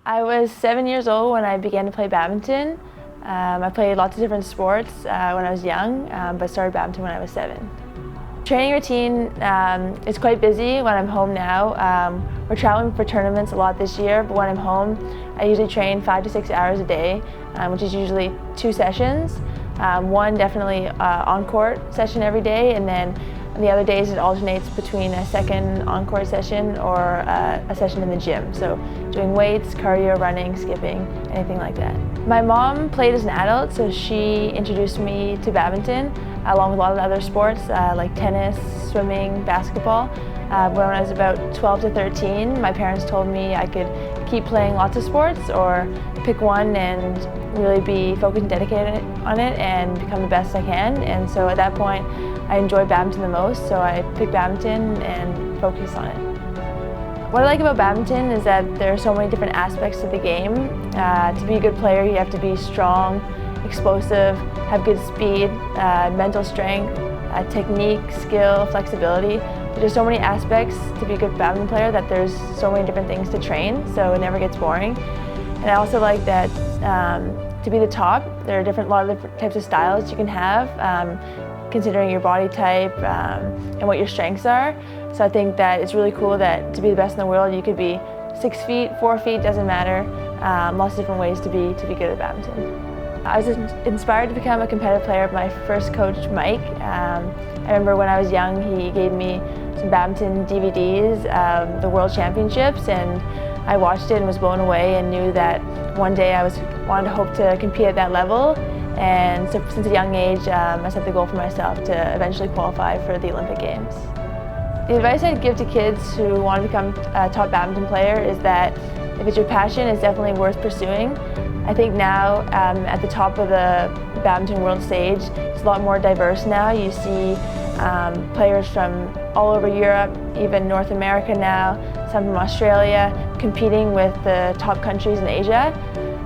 I was 7 years old when I began to play badminton. I played lots of different sports when I was young, but started badminton when I was 7. Training routine is quite busy when I'm home now. We're traveling for tournaments a lot this year, but when I'm home, I usually train 5 to 6 hours a day, which is usually 2 sessions. One definitely on-court session every day, and then on the other days it alternates between a second on-court session or a session in the gym. So doing weights, cardio, running, skipping, anything like that. My mom played as an adult, so she introduced me to badminton along with a lot of other sports like tennis, swimming, basketball. When I was about 12 to 13, my parents told me I could keep playing lots of sports or pick one and really be focused and dedicated on it and become the best I can. And so at that point, I enjoyed badminton the most, so I picked badminton and focused on it. What I like about badminton is that there are so many different aspects to the game. To be a good player, you have to be strong, explosive, have good speed, mental strength, technique, skill, flexibility. There's so many aspects to be a good badminton player that there's so many different things to train, so it never gets boring. And I also like that to be the top, there are a lot of different types of styles you can have, considering your body type and what your strengths are. So I think that it's really cool that to be the best in the world, you could be 6 feet, 4 feet, doesn't matter. Lots of different ways to be good at badminton. I was inspired to become a competitive player by my first coach, Mike. I remember when I was young, he gave me some badminton DVDs of the World Championships, and I watched it and was blown away and knew that one day I wanted to hope to compete at that level. And so since a young age, I set the goal for myself to eventually qualify for the Olympic Games. The advice I'd give to kids who want to become a top badminton player is that if it's your passion, it's definitely worth pursuing. I think now at the top of the badminton world stage, it's a lot more diverse now. You see players from all over Europe, even North America now, some from Australia, competing with the top countries in Asia.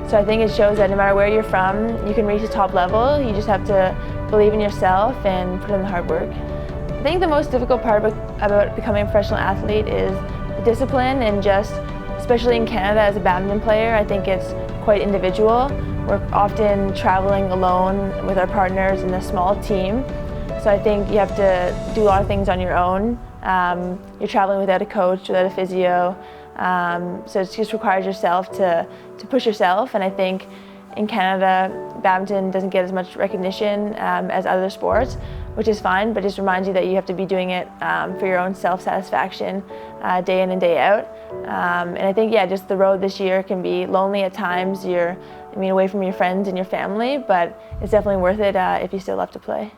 So I think it shows that no matter where you're from, you can reach the top level. You just have to believe in yourself and put in the hard work. I think the most difficult part about becoming a professional athlete is the discipline, and just, especially in Canada as a badminton player, I think it's quite individual. We're often traveling alone with our partners in a small team. So I think you have to do a lot of things on your own. You're traveling without a coach, without a physio. So it just requires yourself to push yourself, and I think in Canada, badminton doesn't get as much recognition as other sports, which is fine, but just reminds you that you have to be doing it for your own self-satisfaction day in and day out. And I think, yeah, just the road this year can be lonely at times. You're away from your friends and your family, but it's definitely worth it if you still love to play.